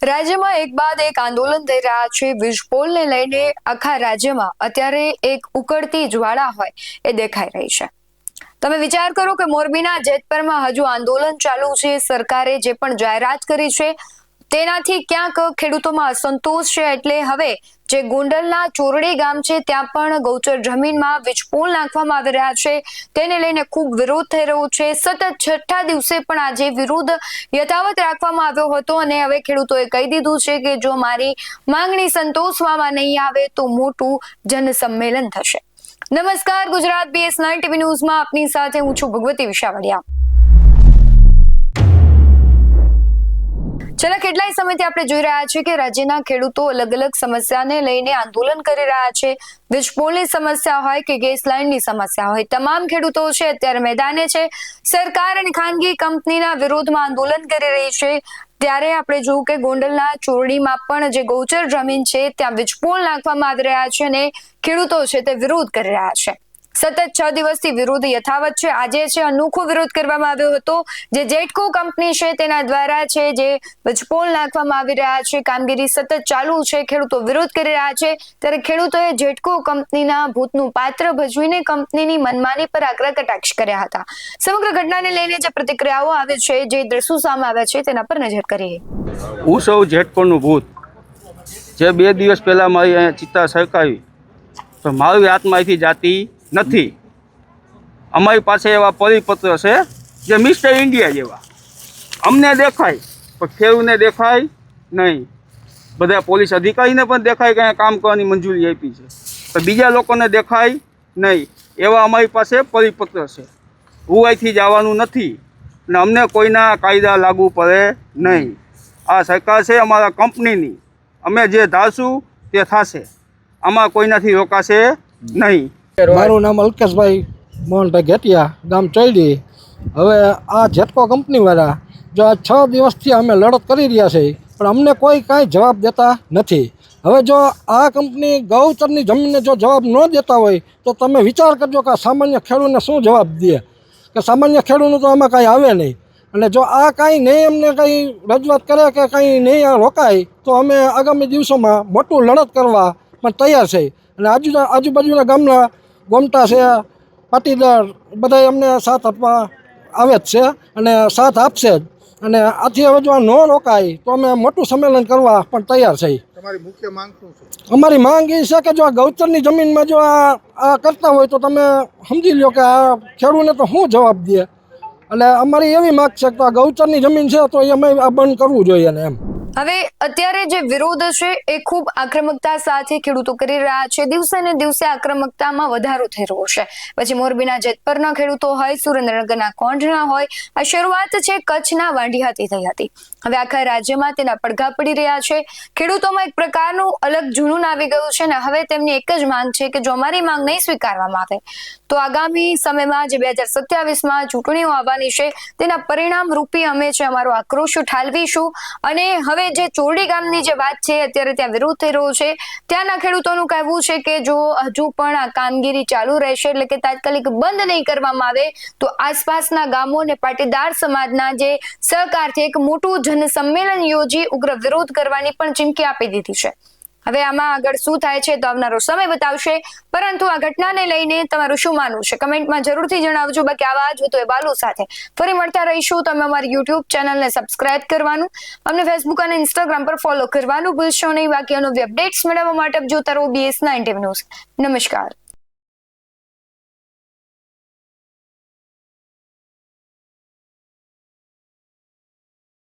રાજ્યમાં એક બાદ એક આંદોલન થઈ રહ્યા છે. વીજપોલને લઈને આખા રાજ્યમાં અત્યારે એક ઉકળતી જ્વાળા હોય એ દેખાઈ રહી છે. તમે વિચાર કરો કે મોરબીના જેતપરમાં હજુ આંદોલન ચાલુ છે. સરકારે જે પણ જાહેરાત કરી છે તેનાથી ક્યાંક ખેડૂતોમાં અસંતોષ છે. એટલે હવે જે ગોંડલના ચોરડી ગામ છે ત્યાં પણ ગૌચર જમીનમાં વીજપોલ નાખવામાં આવી રહ્યા છે. તેને લઈને ખૂબ વિરોધ થઈ રહ્યો છે. સતત છઠ્ઠા દિવસે પણ આજે વિરોધ યથાવત રાખવામાં આવ્યો હતો અને હવે ખેડૂતોએ કહી દીધું છે કે જો મારી માંગણી સંતોષવામાં નહીં આવે તો મોટું જનસંમેલન થશે. નમસ્કાર, ગુજરાત BS9 TV ન્યૂઝમાં આપની સાથે હું છું ભગવતી વિશાવડિયા. છેલ્લા કેટલાય સમયથી આપણે જોઈ રહ્યા છીએ કે રાજ્યના ખેડૂતો અલગ અલગ સમસ્યાને લઈને આંદોલન કરી રહ્યા છે. વીજપોલની સમસ્યા હોય કે ગેસ લાઇનની સમસ્યા હોય, તમામ ખેડૂતો છે અત્યારે મેદાને છે. સરકાર અને ખાનગી કંપનીના વિરોધમાં આંદોલન કરી રહી છે. ત્યારે આપણે જોયું કે ગોંડલના ચોરડીમાં પણ જે ગૌચર જમીન છે ત્યાં વીજપોલ નાખવામાં આવી રહ્યા છે અને ખેડૂતો છે તે વિરોધ કરી રહ્યા છે. સતત 6 દિવસથી વિરોધ યથાવત છે. આજે છે અનોખો વિરોધ કરવામાં આવ્યો હતો. જે જેટકો કંપની છે તેના દ્વારા છે જે વીજપોલ નાખવામાં આવી રહ્યા છે, કામગીરી સતત ચાલુ છે. ખેડૂતો વિરોધ કરી રહ્યા છે. ત્યારે ખેડૂતોએ જેટકો કંપનીના ભૂતનું પાત્ર ભજવીને કંપનીની મનમાની પર આકરા કટાક્ષ કર્યા હતા. સમગ્ર ઘટનાને લઈને જે પ્રતિક્રિયાઓ આવે છે, જે દ્રશ્યો સામે આવ્યા છે તેના પર નજર કરીએ. હું સૌ જેટકોનું ભૂત જે 2 દિવસ પહેલાં મારી અહીંયા ચિત્તા સરકાવી તો મારી આત્માથી જાતી નથી. અમારી પાસે એવા પરિપત્ર છે જે મિસ્ટર ઇન્ડિયા જેવા અમને દેખાય પણ ખેડૂતને દેખાય નહીં. બધા પોલીસ અધિકારીને પણ દેખાય કે અહીંયા કામ કરવાની મંજૂરી આપી છે પણ બીજા લોકોને દેખાય નહીં. એવા અમારી પાસે પરિપત્ર છે. હું અહીંથી જવાનું નથી અને અમને કોઈના કાયદા લાગુ પડે નહીં. આ સરકાર છે અમારા કંપનીની. અમે જે ધારશું તે થશે. આમાં કોઈનાથી રોકાશે નહીં. મારું નામ અલ્કેશભાઈ મોહનભાઈ ઘેટિયા, ગામ ચોયડી. હવે આ જેટકો કંપનીવાળા જો આ 6 દિવસથી અમે લડત કરી રહ્યા છે પણ અમને કોઈ કાંઈ જવાબ દેતા નથી. હવે જો આ કંપની ગૌચરની જમીનને જો જવાબ ન દેતા હોય તો તમે વિચાર કરજો કે સામાન્ય ખેડૂતને શું જવાબ દે. કે સામાન્ય ખેડૂતનું તો આમાં કાંઈ આવે નહીં. અને જો આ કાંઈ નહીં અમને કંઈ રજૂઆત કરે કે કંઈ નહીં રોકાય તો અમે આગામી દિવસોમાં મોટું લડત કરવા પણ તૈયાર છે. અને આજુબાજુના ગામના ગોમટા છે, પાટીદાર બધા અમને સાથ આપવા આવે જ છે અને સાથ આપશે જ. અને આથી હવે જો આ ન રોકાય તો અમે મોટું સંમેલન કરવા પણ તૈયાર છે. તમારી મુખ્ય માંગ શું છે? અમારી માંગ એ છે કે જો આ ગૌચરની જમીનમાં જો આ કરતા હોય તો તમે સમજી લો કે આ ખેડૂતને તો શું જવાબ દે. એટલે અમારી એવી માંગ છે કે આ ગૌચરની જમીન છે તો એ અમે આ બંધ કરવું જોઈએ ને એમ. હવે અત્યારે જે વિરોધ છે એ ખૂબ આક્રમકતા સાથે ખેડૂતો કરી રહ્યા છે. દિવસે ને દિવસે આક્રમકતામાં વધારો થઈ રહ્યો છે. પછી મોરબીના જેતપરના ખેડૂતો હોય, સુરેન્દ્રનગરના કોંઢના હોય, આ શરૂઆત છે કચ્છના વાંઢિયાથી થઈ હતી. હવે આખા રાજ્યમાં તેના પડઘા પડી રહ્યા છે. ખેડૂતોમાં એક પ્રકારનું અલગ જુનૂન આવી ગયું છે ને હવે તેમની એક જ માંગ છે કે જો અમારી માંગ નહીં સ્વીકારવામાં આવે તો આગામી સમયમાં જે 2027માં ચૂંટણીઓ આવવાની છે તેના પરિણામ રૂપી અમે છે અમારો આક્રોશ ઠાલવીશું. અને હવે જે ચોરડી ગામની જે વાત છે અત્યારે ત્યાં વિરોધ થઈ રહ્યો છે. ત્યાંના ખેડૂતોનું કહેવું છે કે જો હજુ પણ આ કામગીરી ચાલુ રહેશે એટલે કે તાત્કાલિક બંધ નહીં કરવામાં આવે તો આસપાસના ગામો અને પાટીદાર સમાજના જે સહકારથી એક મોટું જનસંમેલન યોજી ઉગ્ર વિરોધ કરવાની પણ ચીમકી આપી દીધી છે. હવે આમાં આગળ શું થાય છે તો આવનારો સમય બતાવશે. પરંતુ આ ઘટનાને લઈને તમારું શું માનવું છે કમેન્ટમાં જરૂરથી જણાવજો. બાકી આવા જ હોય બાલુ સાથે ફરી મળતા રહીશું. તમે અમારી YouTube ચેનલને સબસ્ક્રાઇબ કરવાનું, અમને Facebook અને Instagram પર ફોલો કરવાનું ભૂલશો નહીં. બાકી નવી અપડેટ્સ મેળવવા માટે જોતા રહો BS9 TV ન્યૂઝ. નમસ્કાર.